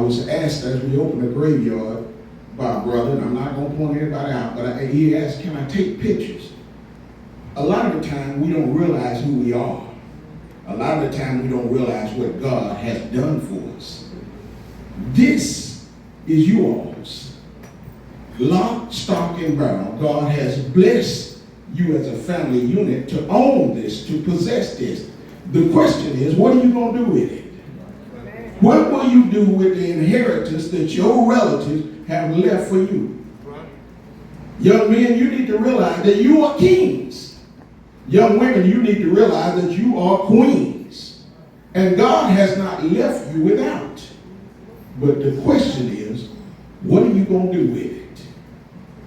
was asked as we opened the graveyard by a brother, and I'm not going to point anybody out, but he asked, can I take pictures? A lot of the time, we don't realize who we are. A lot of the time, we don't realize what God has done for us. This is yours. Lock, stock, and barrel. God has blessed you as a family unit to own this, to possess this. The question is, what are you going to do with it? What will you do with the inheritance that your relatives have left for you? Young men, you need to realize that you are kings. Young women, you need to realize that you are queens. And God has not left you without. But the question is, what are you going to do with it?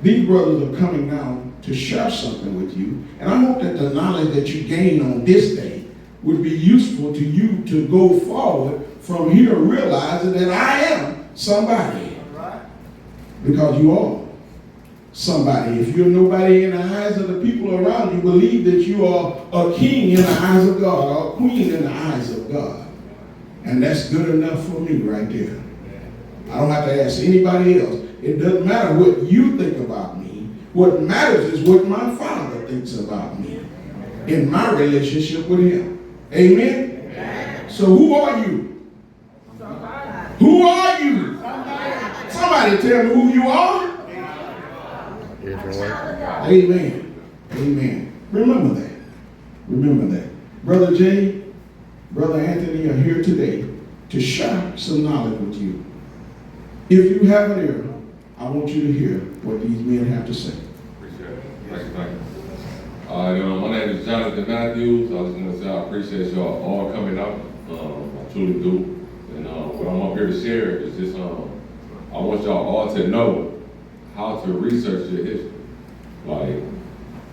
These brothers are coming now to share something with you. And I hope that the knowledge that you gain on this day would be useful to you to go forward from here realizing that I am somebody. Because you are somebody. If you're nobody in the eyes of the people around you, believe that you are a king in the eyes of God, or a queen in the eyes of God. And that's good enough for me right there. I don't have to ask anybody else. It doesn't matter what you think about me. What matters is what my Father thinks about me in my relationship with him. Amen? Amen. So who are you? Somebody. Who are you? Somebody tell me who you are. Amen. Amen. Remember that. Remember that. Brother Jay, Brother Anthony are here today to share some knowledge with you. If you have an ear, I want you to hear what these men have to say. Appreciate it. Thank you. My name is Jonathan Matthews. I just want to say I appreciate y'all all coming out. I truly do. And what I'm up here to share is just, I want y'all all to know how to research your history. Like,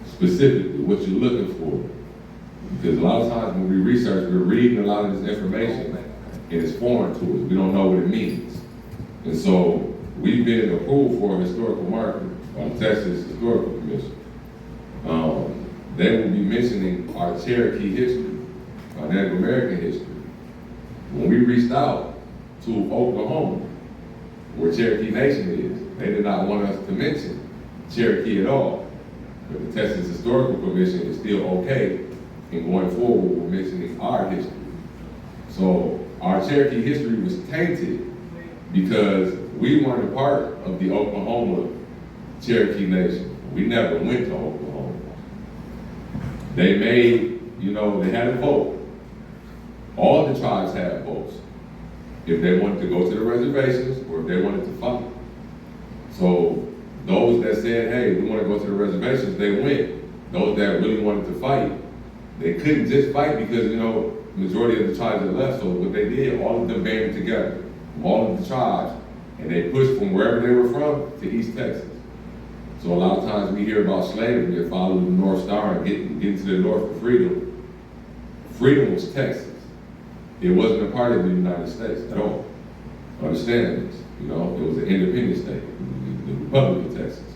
specifically, what you're looking for. Because a lot of times when we research, we're reading a lot of this information, and it's foreign to us. We don't know what it means. And so, we've been approved for a historical marker by the Texas Historical Commission. They will be mentioning our Cherokee history, our Native American history. When we reached out to Oklahoma, where Cherokee Nation is, they did not want us to mention Cherokee at all. But the Texas Historical Commission is still okay in going forward with mentioning our history. So our Cherokee history was tainted because we weren't a part of the Oklahoma Cherokee Nation. We never went to Oklahoma. They made, they had a vote. All the tribes had votes. If they wanted to go to the reservations or if they wanted to fight. So those that said, hey, we want to go to the reservations, they went. Those that really wanted to fight, they couldn't just fight because, majority of the tribes had left. So what they did, all of them banded together, all of the tribes, and they pushed from wherever they were from to East Texas. So a lot of times we hear about slavery and follow the North Star and getting to the North for freedom. Freedom was Texas. It wasn't a part of the United States at all. Understand this, it was an independent state, the Republic of Texas.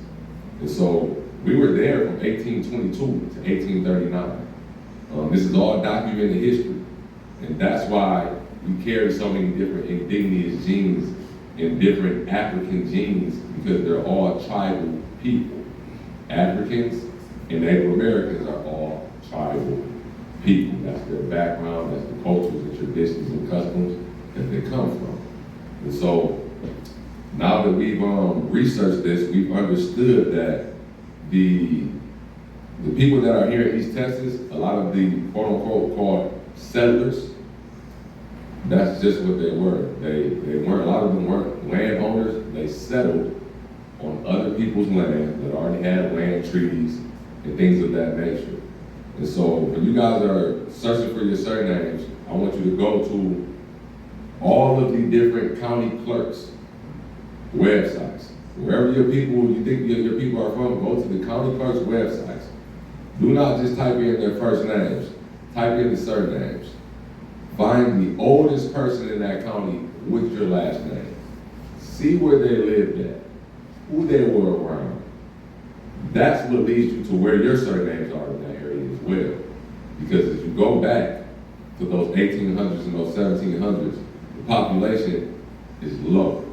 And so we were there from 1822 to 1839. This is all documented history. And that's why we carry so many different indigenous genes and different African genes, because they're all tribal people. Africans and Native Americans are all tribal people. That's their background, that's the cultures and traditions and customs that they come from. And so now that we've researched this, we've understood that the people that are here in East Texas, a lot of the quote-unquote called settlers, that's just what they were. They weren't, a lot of them weren't landowners. They settled on other people's land that already had land treaties and things of that nature. And so when you guys are searching for your surnames, I want you to go to all of the different county clerks' websites. Wherever your people, you think your people are from, go to the county clerks' websites. Do not just type in their first names. Type in the surnames. Find the oldest person in that county with your last name. See where they lived at, who they were around. That's what leads you to where your surnames are in that area as well. Because if you go back to those 1800s and those 1700s, the population is low.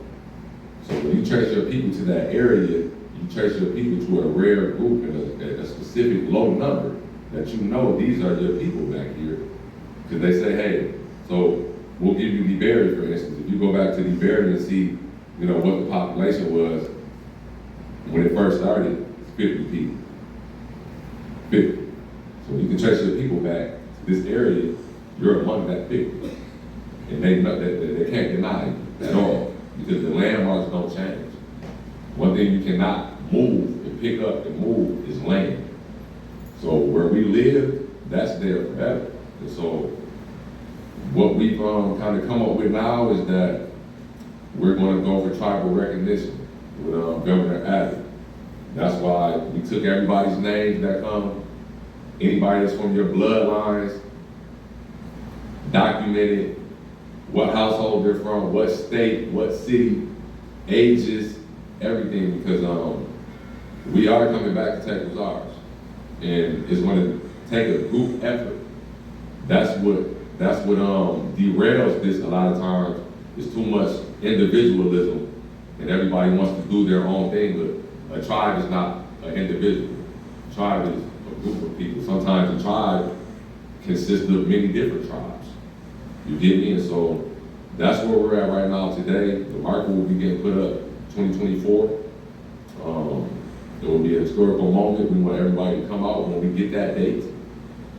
So when you trace your people to that area, you trace your people to a rare group and a specific low number that you know these are your people back here. Because they say, hey, so we'll give you Deberry, for instance. If you go back to Deberry and see, what the population was when it first started, it's 50 people. 50. So you can trace your people back to this area, you're among that 50. And they know that they can't deny it at all, because the landmarks don't change. One thing you cannot move and pick up and move is land. So where we live, that's there forever. And so what we've kind of come up with now is that we're going to go for tribal recognition with Governor Adams. That's why we took everybody's names that come, anybody that's from your bloodlines, documented what household they're from, what state, what city, ages, everything, because we are coming back to take what's ours. And it's going to take a group effort. That's what derails this a lot of times, is too much individualism, and everybody wants to do their own thing, but a tribe is not an individual. A tribe is a group of people. Sometimes a tribe consists of many different tribes. You get me? And so that's where we're at right now today. The marker will be getting put up 2024. It will be a historical moment. We want everybody to come out when we get that date.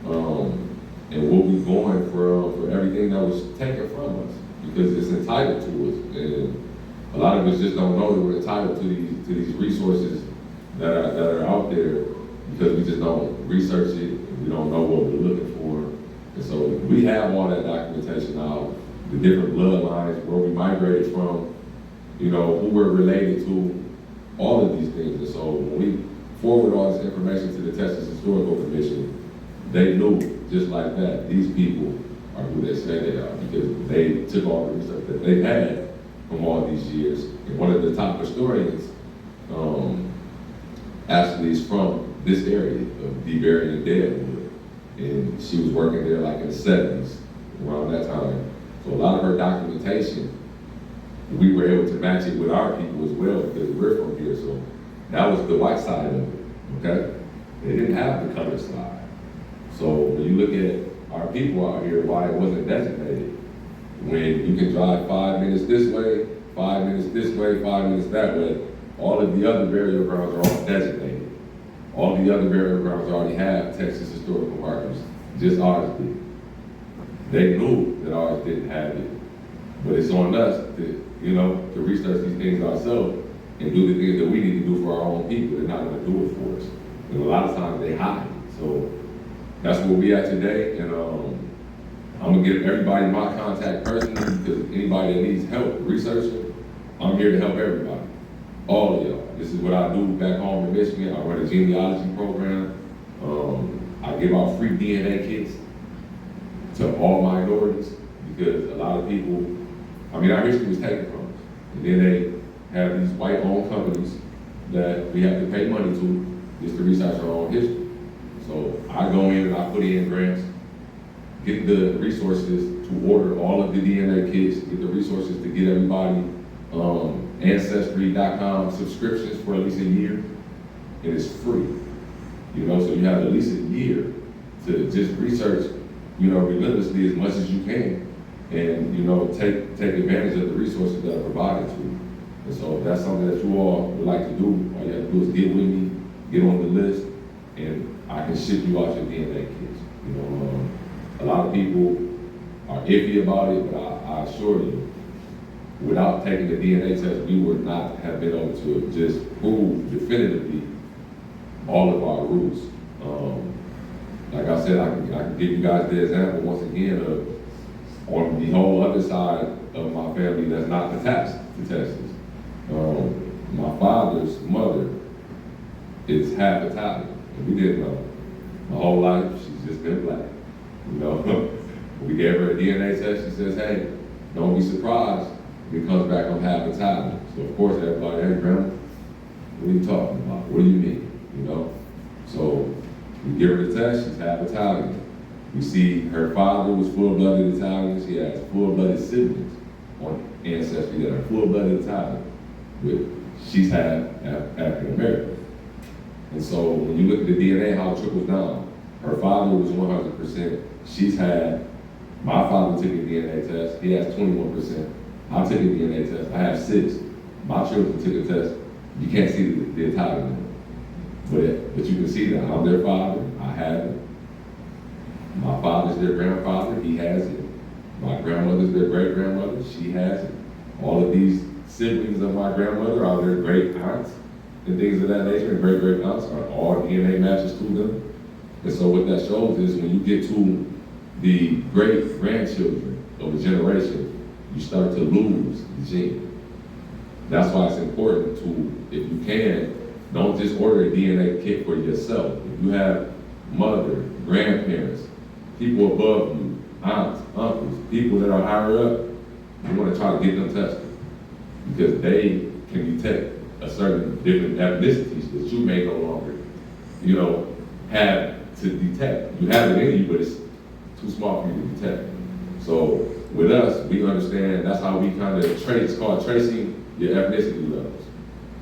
And we'll be going for everything that was taken from us, because it's entitled to us. And a lot of us just don't know that we're entitled to these resources that are out there, because we just don't research it, and we don't know what we're looking for. And so we have all that documentation now, the different bloodlines, where we migrated from, who we're related to, all of these things. And so when we forward all this information to the Texas Historical Commission, they knew just like that, these people are who they say they are, because they took all the research that they've had from all these years. And one of the top historians actually is from this area of Deberry and Deadwood. And she was working there like in the 70s, around that time. So a lot of her documentation, we were able to match it with our people as well, because we're from here. So that was the white side of it, okay? They didn't have the colored side. So when you look at our people out here, why it wasn't designated, when you can drive 5 minutes this way, 5 minutes this way, 5 minutes that way, all of the other burial grounds are all designated. All the other burial grounds already have Texas historical markers, just ours did. They knew that ours didn't have it, but it's on us to research these things ourselves and do the things that we need to do for our own people. They're not going to do it for us. And a lot of times they hide it. So that's where we at today. And I'm going to give everybody my contact personally, because anybody that needs help researching, I'm here to help everybody. All of y'all. This is what I do back home in Michigan. I run a genealogy program. I give out free DNA kits to all minorities, because a lot of people, our history was taken from us. And then they have these white-owned companies that we have to pay money to just to research our own history. So I go in and I put in grants, get the resources to order all of the DNA kits, get the resources to get everybody Ancestry.com subscriptions for at least a year, and it's free. So you have at least a year to just research, relentlessly as much as you can, and take advantage of the resources that are provided to you. And so if that's something that you all would like to do, all you have to do is get with me, get on the list, and I can ship you out your DNA kits. A lot of people are iffy about it, but I assure you, without taking the DNA test, we would not have been able to just prove definitively all of our roots. Like I said, I can give you guys the example once again of, on the whole other side of my family that's not attached to Texas. My father's mother is half Italian, and we didn't know. My whole life, she's just been black. We gave her a DNA test. She says, hey, don't be surprised if it comes back I'm half Italian. So of course everybody, hey grandma, what are you talking about? What do you mean? So we give her the test, she's half Italian. We see her father was full-blooded Italian. She has full-blooded siblings on Ancestry that are full-blooded Italian, she's half African American. And so when you look at the DNA, how it trickles down, her father was 100%. She's had, my father took a DNA test, he has 21%. I took a DNA test, I have 6. My children took a test, you can't see the Italian in it. But you can see that I'm their father, I have it. My father's their grandfather, he has it. My grandmother's their great-grandmother, she has it. All of these siblings of my grandmother are their great aunts and things of that nature, and great-great aunts are all DNA matches to them. And so what that shows is when you get to the great-grandchildren of a generation, you start to lose the gene. That's why it's important to, if you can, don't just order a DNA kit for yourself. If you have mother, grandparents, people above you, aunts, uncles, people that are higher up, you want to try to get them tested because they can detect a certain different ethnicities that you may no longer, have to detect. You have it in you, but it's too small for you to detect. So with us, we understand that's how we kind of trace, it's called tracing your ethnicity levels.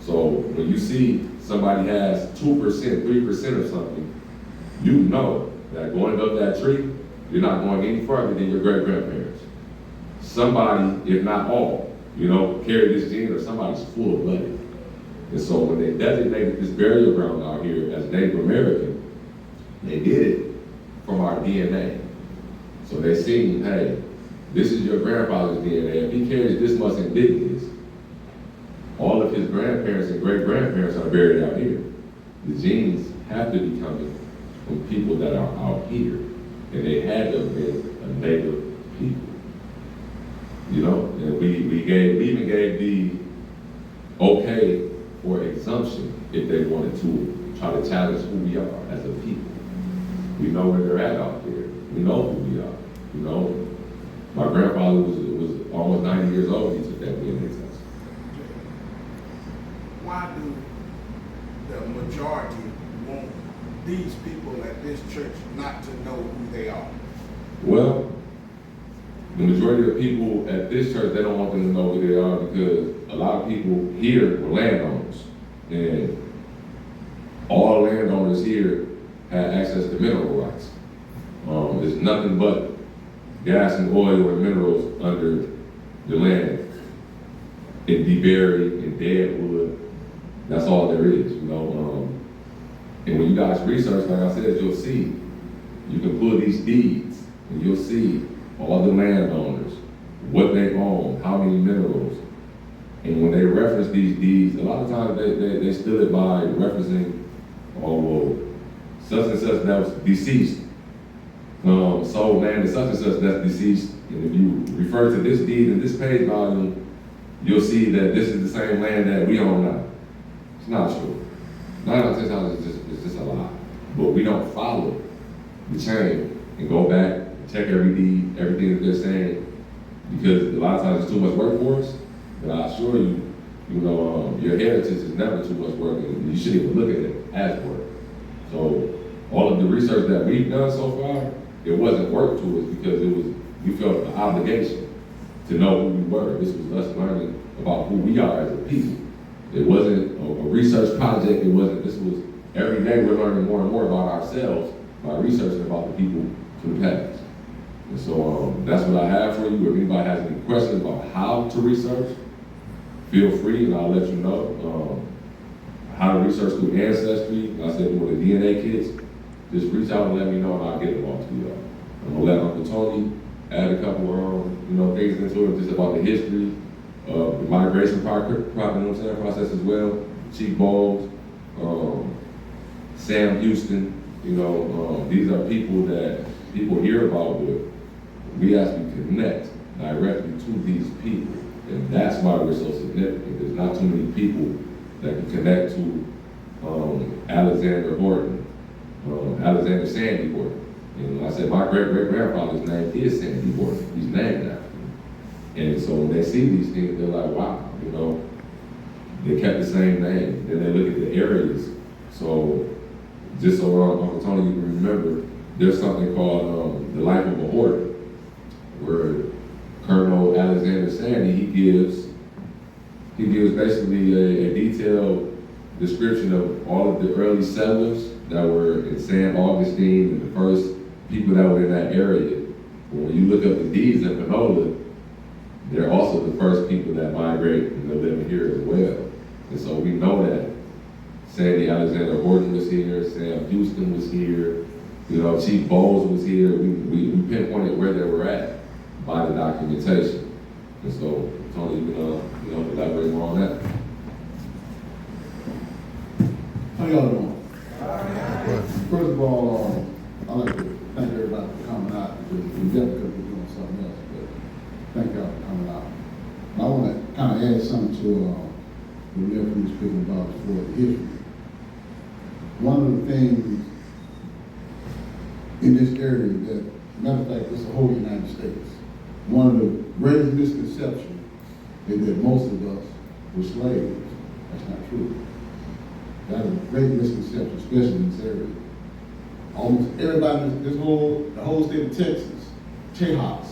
So when you see somebody has 2%, 3% of something, you know that going up that tree, you're not going any further than your great-grandparents. Somebody, if not all, carry this gene or somebody's full-blooded. And so when they designated this burial ground out here as Native American, they did it from our DNA. So they seen, hey, this is your grandfather's DNA. If he carries this much indigenous, all of his grandparents and great-grandparents are buried out here. The genes have to be coming from people that are out here. And they had to have been a native people. And we even gave the okay for exemption if they wanted to try to challenge who we are as a people. We know where they're at out there. We know who we are. My grandfather was almost 90 years old when he took that DNA test. Why do the majority want these people at this church not to know who they are? Well, the majority of people at this church, they don't want them to know who they are because a lot of people here were landowners. And all landowners here had access to mineral rights. There's nothing but gas and oil and minerals under the land in Deberry, in Deadwood. That's all there is, And when you guys research, like I said, you'll see, you can pull these deeds and you'll see all the landowners, what they own, how many minerals. And when they reference these deeds, a lot of times they steal it by referencing, such and such that was deceased, sold land to such and such that's deceased. And if you refer to this deed in this page volume, you'll see that this is the same land that we own now. It's not true. 9 out of 10 times it's just a lie. But we don't follow the chain and go back and check every deed, everything that they're saying, because a lot of times it's too much work for us. But I assure you, your heritage is never too much work, and you shouldn't even look at it as work. So all of the research that we've done so far, it wasn't work to us because we felt the obligation to know who we were. This was us learning about who we are as a people. It wasn't a research project. This was every day we're learning more and more about ourselves by researching about the people from the past. And so that's what I have for you. If anybody has any questions about how to research, feel free and I'll let you know. How to research through Ancestry, like I said, with the DNA kits, just reach out and let me know and I'll get them all to you. I'm gonna let Uncle Tony add a couple of things into it, just about the history of the migration process as well. Chief Bowles, Sam Houston, these are people that people hear about, but we actually connect directly to these people. And that's why we're so significant. There's not too many people that can connect to Alexander Horton, Alexander Sandy Horton. And like I said, my great-great-grandfather's name is Sandy Horton. He's named after him. And so when they see these things, they're like, wow, they kept the same name. Then they look at the areas. So just so Uncle Tony, you can remember, there's something called The Life of a Horton, where Colonel Alexander Sandy, he gives basically a detailed description of all of the early settlers that were in San Augustine and the first people that were in that area. But when you look up the deeds in Panola, they're also the first people that migrate and they're living here as well. And so we know that Sandy Alexander Horton was here, Sam Houston was here, Chief Bowles was here. We pinpointed where they were at by the documentation. And so Tony, elaborate more on that. How y'all doing? First of all, I'd like to thank everybody for coming out. We definitely could be doing something else, but thank y'all for coming out. And I want to kind of add something to the nephew speaking about for the history. One of the things in this area that, matter of fact, it's the whole United States. One of the greatest misconceptions is that most of us were slaves. That's not true. That is a great misconception, especially in this area. Almost everybody, the whole state of Texas, Tejas,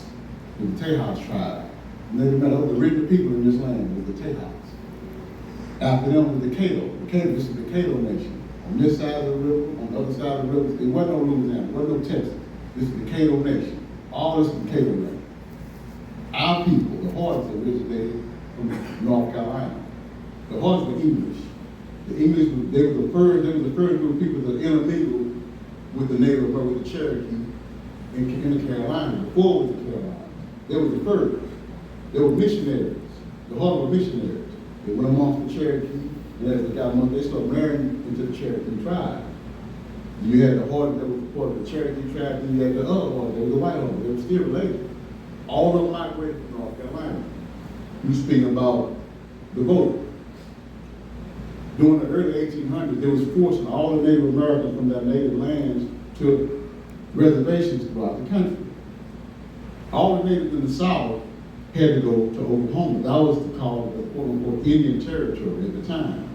the Tejas tribe. And the original people in this land was the Tejas. After them was the Cato. This is the Cato nation. On this side of the river, on the other side of the river, there wasn't no Louisiana, there wasn't no Texas. This is the Cato nation. All this is the Cato nation. Our people, the Hardys, originated from North Carolina. The Hardys were English. The English, they were the first group of people that intermingled with the native, with the Cherokee in the Carolina. Before it was the Carolina. They were the first. They were missionaries. The Hardys were missionaries. They went amongst the Cherokee, and as they got amongst, they started marrying into the Cherokee tribe. You had the Hardys that was part of the Cherokee tribe, and you had the other Hardys, they were the white Hardys. They were still related. All of them migrated from North Carolina. You speaking about the vote. During the early 1800s, they was forcing all the Native Americans from their native lands to reservations throughout the country. All the natives in the South had to go to Oklahoma. That was called the quote-unquote Indian Territory at the time.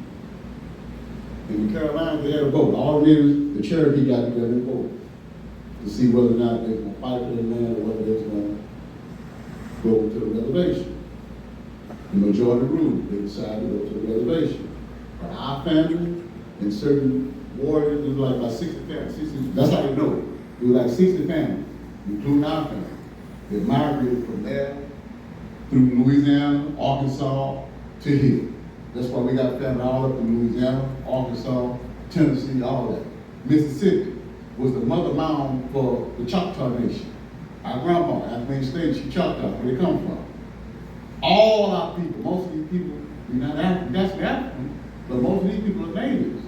In the Carolinas, they had a vote. All the natives, the Cherokee got together and voted to see whether or not they were going to fight for their land or whether they was going to go to the reservation. The majority ruled. They decided to go to the reservation. But our family and certain warriors, it was like about 60 families. That's how you know it. It was like 60 families, including our family. They migrated from there through Louisiana, Arkansas, to here. That's why we got family all up in Louisiana, Arkansas, Tennessee, all that. Mississippi was the mother mound for the Choctaw Nation. Our grandma, Athleen State, she Choctaw, where they come from. All our people, most of these people, we're not African, that's the African, but most of these people are natives.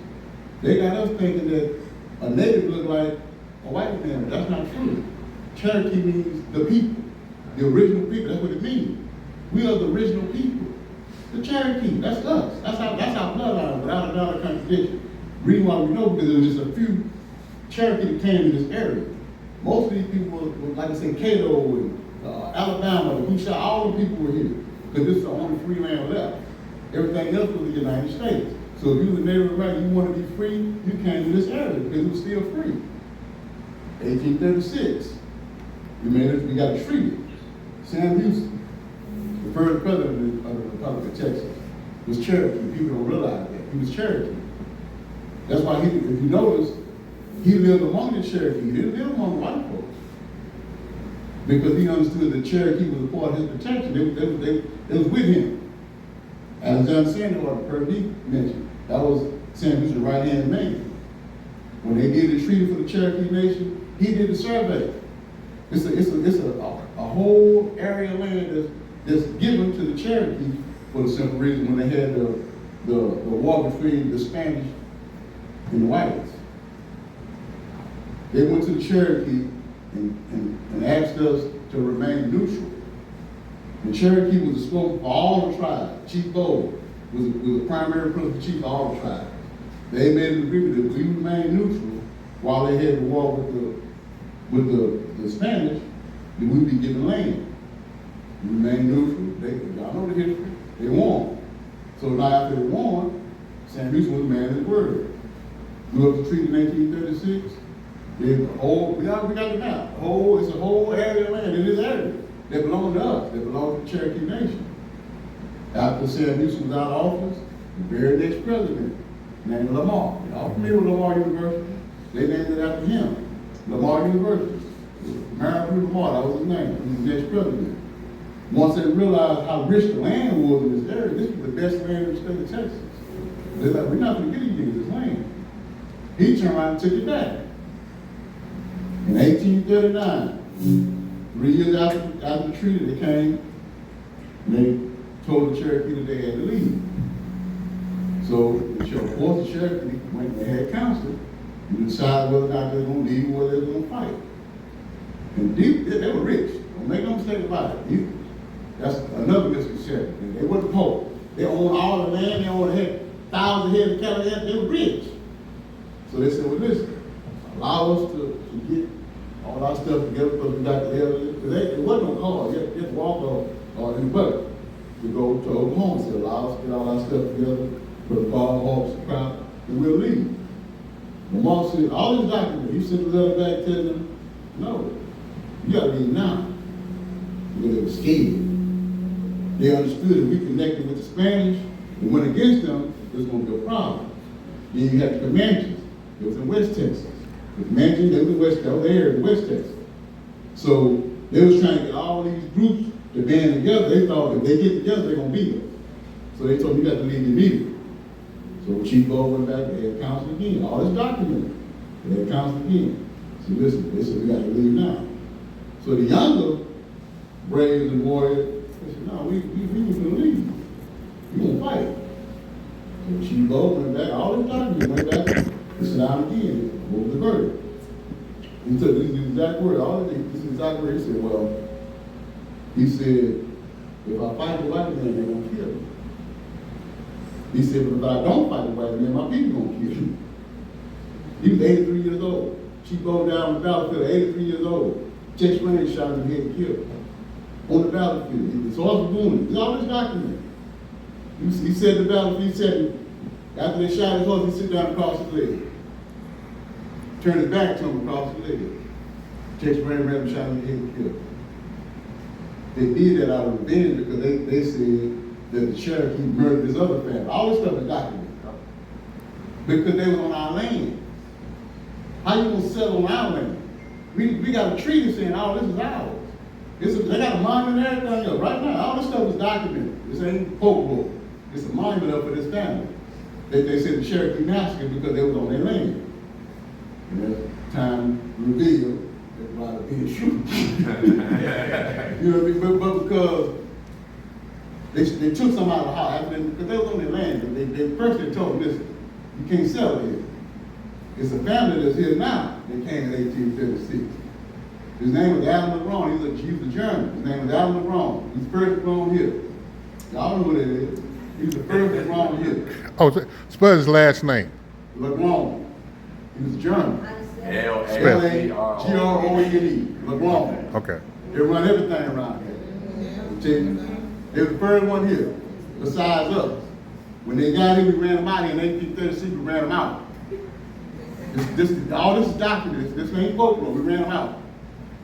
They got us thinking that a native look like a white man. That's not true. Cherokee means the people, the original people. That's what it means. We are the original people. The Cherokee, that's us. That's our bloodline, without a doubt or contradiction. Reason why we know, because there was just a few Cherokee that came in this area. Most of these people were like I said, Cato and Alabama, the Cushaw, all the people were here. Because this is the only free land left. Everything else was the United States. So if you were a Native American, you want to be free, you came to this area because it was still free. 1836, we got a treaty. Sam Houston, the first president of the Republic of Texas, was Cherokee. People don't realize that. He was Cherokee. That's why if you notice, he lived among the Cherokee. He didn't live among white folks. Because he understood that Cherokee was a part of his protection. They was with him. Alexander Sandy, the person he mentioned, that was Sam Houston's right-hand man. When they did the treaty for the Cherokee Nation, he did the survey. It's a whole area of land that's given to the Cherokee for the simple reason when they had the war between the Spanish and the whites. They went to the Cherokee and asked us to remain neutral. The Cherokee was the spokesman for all the tribes. Chief Bowles was the primary principal chief of all the tribes. They made an agreement that we remain neutral while they had the war with the Spanish, that we'd be given land. We remain neutral. Y'all know the history. They won. So now after they won, Sam Houston was a man of his word. We up the treaty in 1836. We got the map. It's a whole area of land in this area. They belong to us. They belong to the Cherokee Nation. After Sam Houston was out of office, the very next president named Lamar. Y'all familiar with Lamar University? They named it after him. Lamar University. Mary Lamar, that was his name. He was the next president. Once they realized how rich the land was in this area, this was the best land in the state of Texas. They're like, we're not going to get these niggas this land. He turned around and took it back. In 1839, 3 years after the treaty, they came and they told the Cherokee that they had to leave. So the force the Cherokee went and they had council and decided whether or not they were going to leave or whether they were going to fight. And deep, they were rich. Don't make no mistake about it. That's another misconception. They weren't poor. They owned all the land. They owned thousands of heads of cattle. They were rich. So they said, well, listen, allow us to get all our stuff together because we got the elders. Because it wasn't no car. You had to walk or in the boat to go to Oklahoma. So allow us to get all our stuff together, put a car, horse, a crowd, and we'll leave. Lamar said, all these documents, he sent a letter back telling them, no, you got to leave now. Because they were scared. They understood if we connected with the Spanish and went against them, it was going to be a problem. Then you had the Comanches. It was in West Texas. The Comanches, they were there in West Texas. So they was trying to get all these groups to band together. They thought if they get together, they're going to beat us. So they told me you got to leave immediately. So when Chief Bo went back, they had council again. All this documented. They had council again. So listen, they said we got to leave now. So the younger braves and warriors, they said, no, we was going to leave. We going to fight. So Chief Bo went back, all this documents went back and sat down again. What was the verdict? He took these exact words, all of these exact words. He said, well, he said, if I fight the white man, they're going to kill me. He said, but if I don't fight the white man, my people going to kill me. He was 83 years old. Chief Bo down on the battlefield, 83 years old. Tex Range shot him in the head and killed him. On the battlefield. His horse was wounded. It's all this document. He said the battlefield, he said, after they shot his horse, he sit down across his leg. Turned his back to him across his leg. Tex Range ran and shot him in the head and killed him. They did that out of revenge because they said that the Cherokee murdered his other family. All this stuff is documented. Because they was on our land. How you gonna settle on our land? We got a treaty saying all this is ours. They got a monument and everything else. Right now, all this stuff is documented. This ain't folklore. It's a monument up for this family. They said the Cherokee massacre because they was on their land. And as time revealed, they brought it being true. You know what I mean? But because they took some out of the house, because they was on their land. They first they told them, listen, you can't sell it here. It's a family that's here now. They came in 1836. His name was Adam LeBron. He was a German. His name was Adam LeBron. He's the first LeBron here. Y'all know who that is. He's the first LeBron here. Oh, spell his last name. LeBron. He was German. L-A-G-R-O-N-E. LeBron. Okay. They run everything around here. They were the first one here, besides us. When they got here, we ran them out here in 1836. We ran them out. All this is documented. This ain't folklore. We ran them out.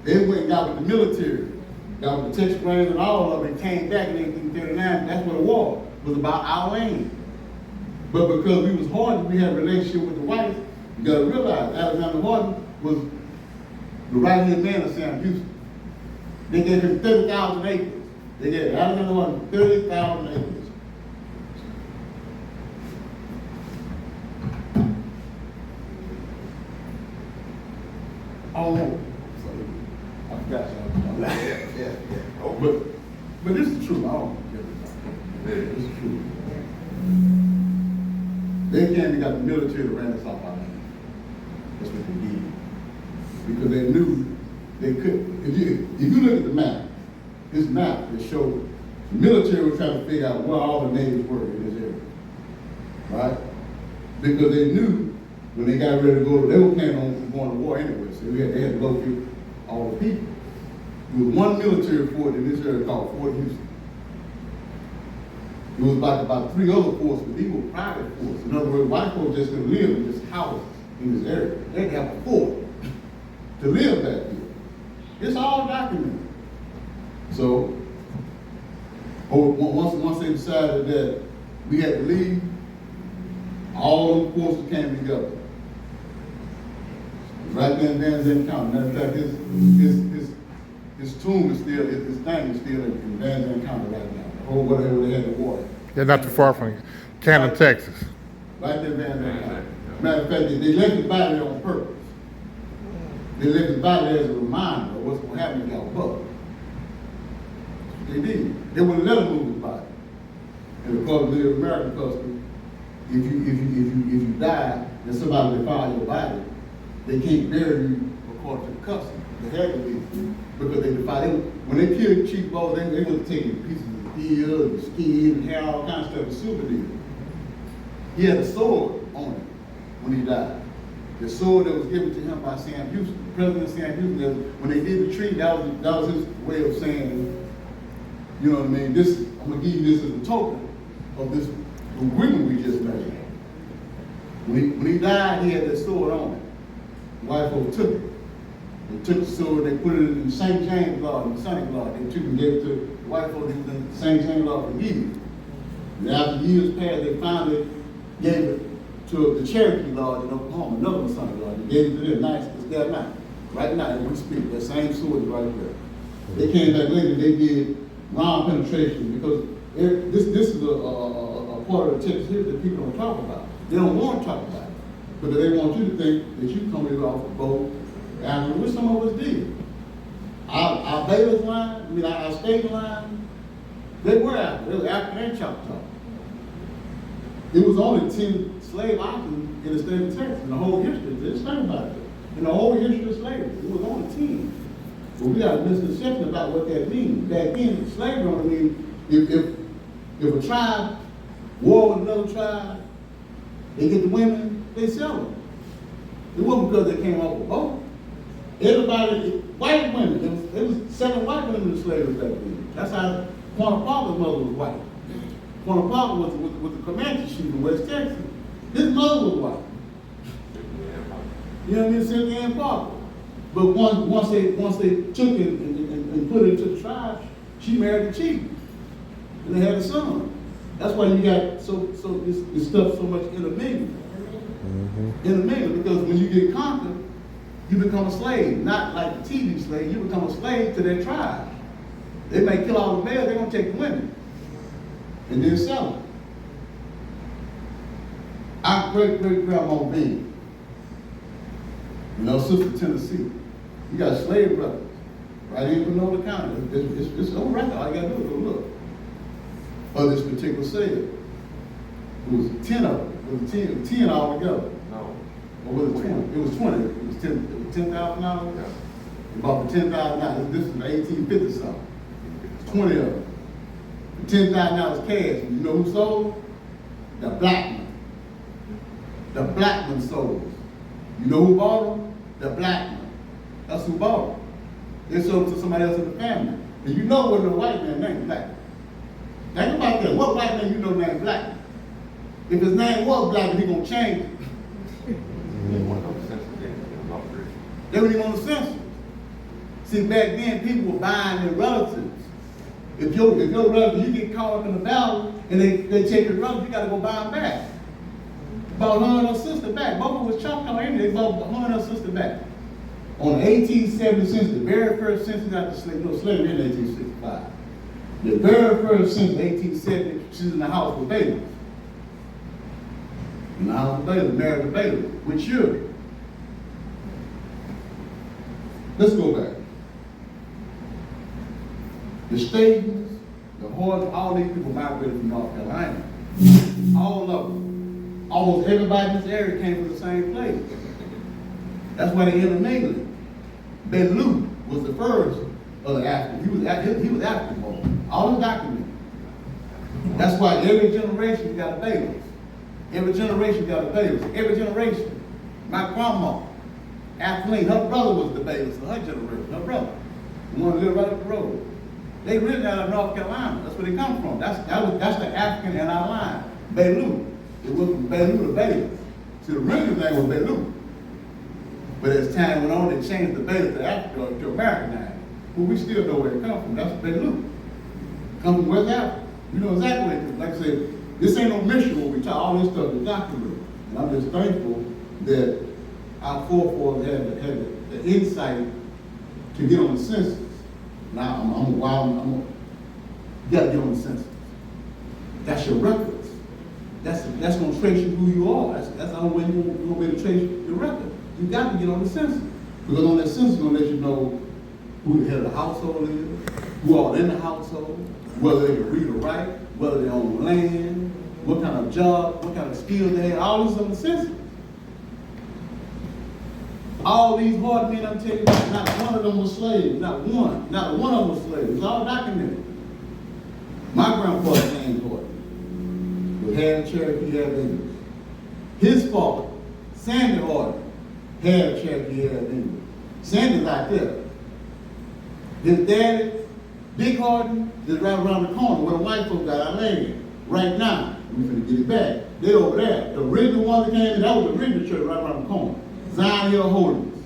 They went and got with the military, got with the Texas Rangers and all of it, and came back in 1839. That's what the war was about, our land. But because we was Hardy, we had a relationship with the whites. You got to realize, Alexander Hardy was the right-hand man of Sam Houston. They gave him 30,000 acres. They gave Alexander Hardy 30,000 acres. Oh, I forgot y'all. Yeah. Oh, but this is true. I don't care. This is true. They came and got the military to ran us off our land. That's what they did. Because they knew they couldn't. If you look at the map, this map that showed the military was trying to figure out where all the natives were in this area. Right? Because they knew when they got ready to go, they were planning on going to war anyway, so they had to locate all the people. There was one military fort in this area called Fort Houston. It was like about 3 other forts, but these were private forts. In other words, white folks just couldn't live in this house in this area. They had to have a fort to live back here. It's all documented. So, once they decided that we had to leave, all the forces came together. Right there in Van Zandt County. Matter of fact, his tomb is still, his thing is still in Van Zandt County right now. Or whatever they had the water. They're not too far from you. Canton, Texas. Right there in Van Zandt County. Matter of fact, they left his body there on purpose. They left his body there as a reminder of what's going to happen to y'all buck. They did. They wouldn't let him move his body. And because of the American custom, if you die and somebody defile your body, they can't bury you according to the custom. They had to be, because they defiled. When they killed Chief Bo, they were taking pieces of steel and skin and hair, all kinds of stuff, as souvenirs. He had a sword on him when he died. The sword that was given to him by Sam Houston, President Sam Houston. When they did the treaty, that was his way of saying, you know what I mean? This, I'm gonna give you this as a token of this agreement we just made. When he died, he had that sword on him. The white folks took it. They took the sword, they put it in St. James Law, in the Sonic Law. They took and gave it to the white folks in St. James Law for years. And after years passed, they finally gave it to the Cherokee Law in Oklahoma, another Masonic Law. They gave it to them. Nice, it's there now. Right now, as we speak, that same sword is right there. They came back later, they did ground penetration, because this is a part of the Texas history that people don't talk about. They don't want to talk about it, because they want you to think that you coming off a boat, and which some of us did. Our Baylor's line, our state line, they were African. They were African and Choctaw. It was only 10 slave islands in the state of Texas in the whole history. Just think about it. In the whole history of slavery, it was only 10. But we got a misconception about what that means. Back then, slavery only means if a tribe war with another tribe, they get the women, they sell them. It wasn't because they came off a boat. Everybody, white women, there was 7 white women in slavery back then. That's how Quanah mother was white. Quanah was with the Comanche chief in West Texas. His mother was white. You know what I mean? Cynthia Ann Parker. But once they took it and put it into the tribe, she married the chief. And they had a son. That's why you got this stuff so much intermingled. Intermingled, because when you get conquered, you become a slave. Not like the TV slave, you become a slave to their tribe. They may kill all the males, they're gonna take the women. And then sell them. Our great-great-grandma Ben, Sister Tennessee. You got slave brothers right in Winona County. It's on record. All you gotta do is go look. Of this particular sale. It was 10 of them. It was 10 altogether. No. Or was it 20? It was 20. It was $10,000. Yeah. They bought for $10,000. This is 1850 something. 20 of them. $10,000 cash. You know who sold? The black man. The black man sold. You know who bought them? The black man. That's who bought them. They sold them to somebody else in the family. And you know what the white man named black. Think about that. What white man you know named black? If his name was black, he gonna change it. They wouldn't even on the census. See, back then people were buying their relatives. If your relative, you get caught up in the battle and they take your relative, you gotta go buy them back. Bought her and her sister back. Both of them was Choctaw, and they bought her and her sister back. On the 1870 census, the very first census after slavery in 1865. The very first census, 1870, she was in the house with Baylor. In the house with Baylor, married to Baylor, with children. Let's go back. The Statons, the Horns, all these people migrated from North Carolina. All of them. Almost everybody in this area came from the same place. That's why they intermingled. Bellew was the first of the Africans. He was African born. All the documents. That's why every generation got a Baylor. Every generation got a Baylor. Every generation. My grandma, Kathleen, her brother was the Baylor, so her generation, her brother. The one who lived right up the road. They lived out of North Carolina. That's where they come from. That's the African in our line. Bellew. It went from Bellew to Baylor. See, the original name was Bellew. But as time went on, they changed the Baylor to Africa, to American name. but we still know where it comes from. That's what they look. Come from West Africa. You know exactly what it is. Like I said, this ain't no mystery when we talk all this stuff is documented. And I'm just thankful that our forefathers had the insight to get on the census. Now, you gotta get on the census. That's your records. That's gonna trace you who you are. That's the only way you're gonna be able to trace your record. You got to get on the census. Because on that census, it's gonna let you know who the head of the household is, who are in the household, whether they can read or write, whether they own land, what kind of job, what kind of skills they have, all this on the census. All these hard men, I'm telling you, not one of them was slaves, not one of them was slaves. It's all documented. My grandfather named Horton was half Cherokee, half English. His father, Sandy Horton, half Cherokee, half English. Sandy's out there. His daddy, Dick Horton, is right around the corner where the white folks got our land. Right now, we're gonna get it back. They over there. The original one that came in, that was the original church right around the corner. Zion Hill Holiness.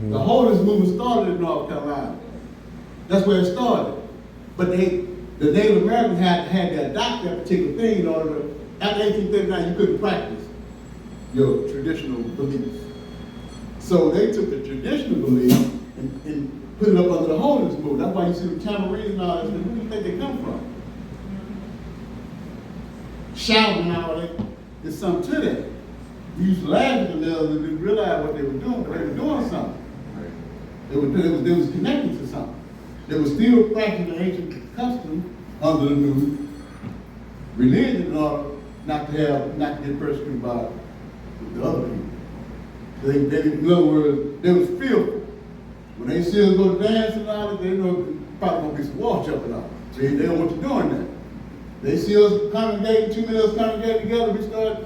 The Holiness movement started in North Carolina. That's where it started. But the Native Americans had to adopt that particular thing in order to, after 1839, you couldn't practice your traditional beliefs. So they took the traditional beliefs and put it up under the Holiness movement. That's why you see the tamarines and all that. Where do you think they come from? Shouting and all that. There's something to that. We used to laugh at them and didn't realize what they were doing, but they were doing something. They was connected to something. They were still practicing the ancient custom under the new religion in order not to get persecuted by the other people. In other words, they was fearful. When they see us go to dance and all that, they know probably gonna be some wall jumping out. See, they don't want you doing that. They see us congregating, 2 minutes congregating together, we start,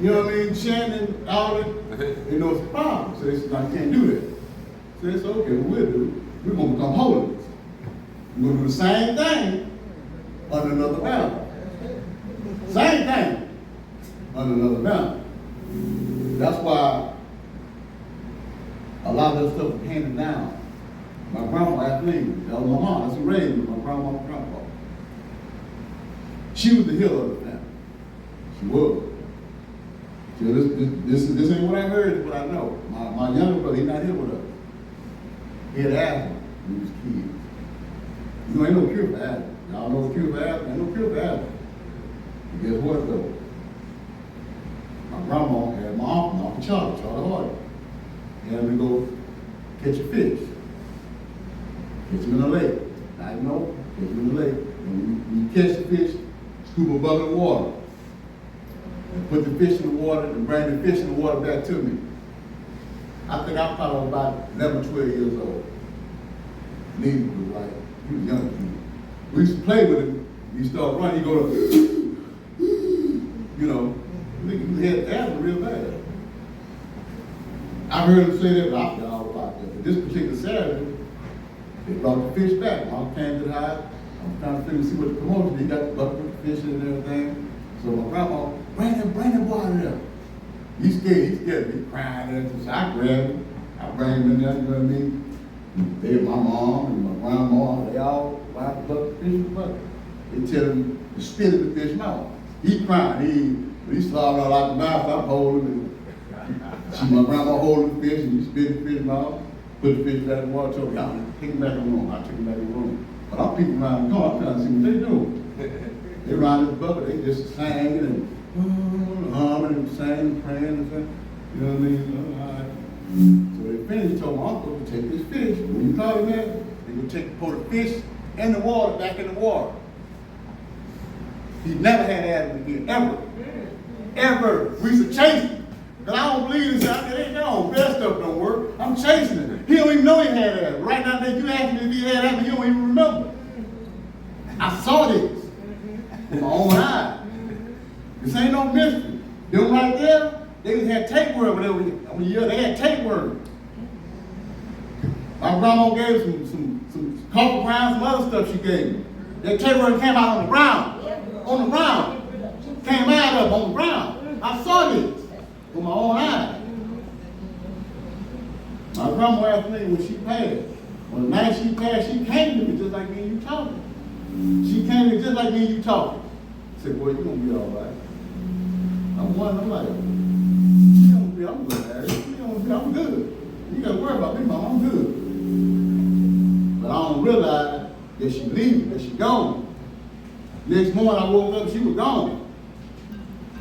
you know what I mean, chanting, all that. They know it's a problem. So they said, no, you can't do that. So they said, okay, what we'll do, we're gonna become holiness. We're gonna do the same thing under another banner. Same thing under another banner. That's why a lot of that stuff was handed down. My grandma, Kathleen, that was my mom, that's who raised me, my grandma and grandpa. She was the healer of the family. She was. So this ain't what I heard, it's what I know. My younger brother, he's not here with us. He had asthma when he was kids. You know, ain't no cure for asthma. Y'all know the cure for asthma? Ain't no cure for asthma. And guess what though? My grandma had my uncle Charlie Hardy. He had me go catch a fish. Catch him in the lake. I know, catch him in the lake. When you catch the fish, scoop a bucket of water. And put the fish in the water and bring the fish in the water back to me. I think I was probably about 11, 12 years old. Neither was like, he was young kid. We used to play with him. He started running, he go to, you know, he had asthma real bad. I heard him say that, but I forgot all about that. But this particular Saturday, they brought the fish back. Mom came to the house. I'm trying to figure see what the commotion. He got the bucket with the fish in and everything. So my grandma, bring that water there. He's scared, he crying and everything. So I grabbed him, I bring him in there, you know what I mean? They, my mom and my grandma, they all wipe the bucket, fish in the bucket. They tell him to spit in the fish mouth. He crying, he slobbered all out the mouth, I'm holding him. See my grandma holding the fish and he spit in the fish mouth, put the fish back in the water, told me, y'all take him back in the room. I took him back in the room. But I'm peeking around the corner, I'm trying to see what they doing. They around this bucket, they just singing and humming and singing and praying and saying, you know what I mean? All right. So they finished, told my uncle to take this fish. When you caught him there, they would pour the fish in the water, back in the water. He never had asthma again, ever. Ever. We used to chase him. Because I don't believe this out there. Ain't no that stuff don't work. I'm chasing him. He don't even know he had asthma. Right now, you asked me if he had asthma, he don't even remember. I saw this with my own eyes. This ain't no mystery. Them right there, they just had tapeworm when they had tapeworm. My grandma gave some coffee grounds, some other stuff she gave me. That tapeworm came out on the ground. On the ground. Came out up on the ground. I saw this with my own eyes. My grandma asked me when she passed, On the night she passed, she came to me just like me and you talking. She came to me just like me and you talking. Said, boy, you gonna be all right. I'm like, you gonna be, I'm good, Harry. You gonna be, I'm good. You gotta worry about me, Mom, I'm good. But I don't realize that she leaving, that she gone. Next morning I woke up, she was gone.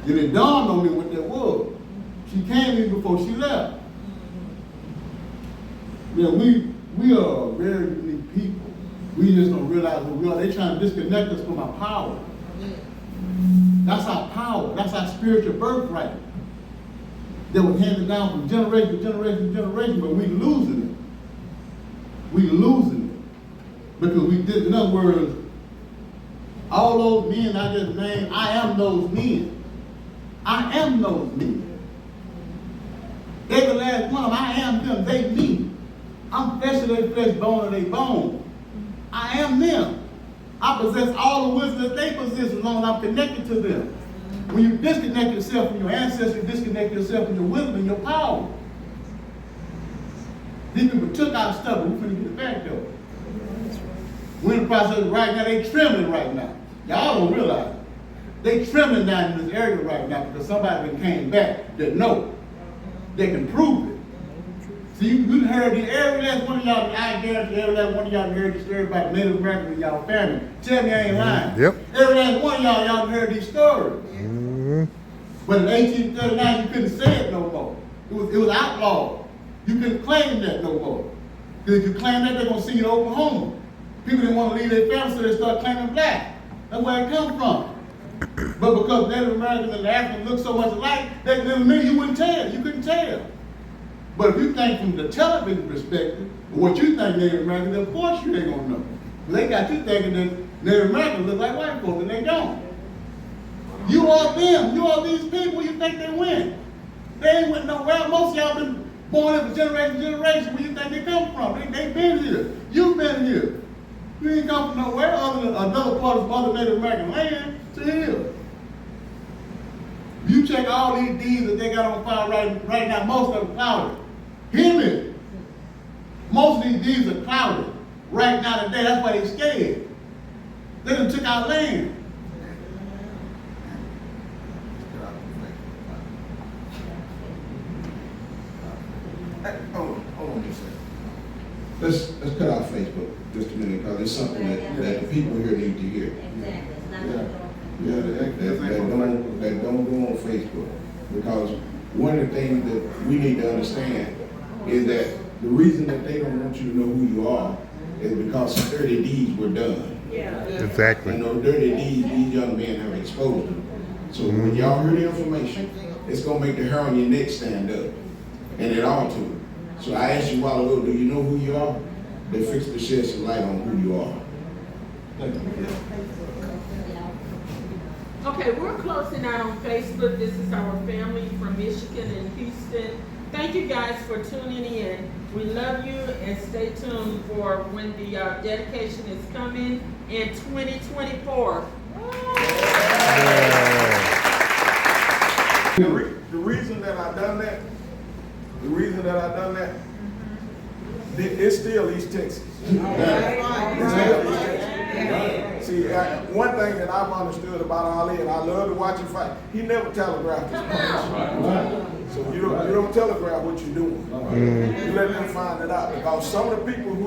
Then it dawned on me what that was. She came in before she left. Yeah, we are very unique people. We just don't realize what we are. They're trying to disconnect us from our power. That's our power. That's our spiritual birthright. That was handed down from generation to generation to generation, but we losing it. We losing it. Because we did, in other words, all those men I just named, I am those men. I am those men. Every last one of them, I am them, they me. I'm flesh of their flesh, bone of their bone. I am them. I possess all the wisdom that they possess as long as I'm connected to them. When you disconnect yourself from your ancestors, you disconnect yourself from your wisdom and your power. These people took our stuff, but we're going to get it back though. We're in the process right now, they trembling right now. Y'all don't realize it. They trembling down in this area right now because somebody came back that know. They can prove it. See, you heard it, every last one of y'all, I guarantee every last one of y'all heard this story about Native Americans in y'all family. Tell me I ain't lying. Yep. Every last one of y'all heard these stories. Mm-hmm. But in 1839, you couldn't say it no more. It was outlawed. You couldn't claim that no more. Because if you claim that, they're going to see you in Oklahoma. People didn't want to leave their family, so they start claiming black. That's where it comes from. But because Native Americans and Africans look so much alike, that didn't mean you wouldn't tell. You couldn't tell. But if you think from the television perspective, or what you think Native Americans, of course you ain't gonna know. They got you thinking that Native Americans look like white folks, and they don't. You are them. You are these people. You think they went. They ain't went nowhere. Most of y'all been born in generation to generation. Where you think they come from? They been here. You've been here. You ain't come from nowhere other than another part of other Native American land to here. You check all these deeds that they got on file right now, most of them clouded. Hear me. Most of these deeds are clouded right now today. That's why they scared. They done took our land. Hold on just a second. Let's cut off Facebook just a minute because it's something that the people here need to hear. Exactly. It's not That don't go on Facebook. Because one of the things that we need to understand is that the reason that they don't want you to know who you are is because 30 deeds were done. Exactly. And those dirty deeds these young men have exposed them. So when y'all hear the information, it's gonna make the hair on your neck stand up. And it ought to. So I asked you a while ago, do you know who you are? They fix to shed some light on who you are. Thank you. Okay, we're closing out on Facebook. This is our family from Michigan and Houston. Thank you guys for tuning in. We love you and stay tuned for when the dedication is coming in 2024. The reason that I done that, it's still East Texas. See, one thing that I've understood about Ali, and I love to watch him fight, he never telegraphed his punch. So you don't telegraph what you're doing. You let them find it out. Because some of the people who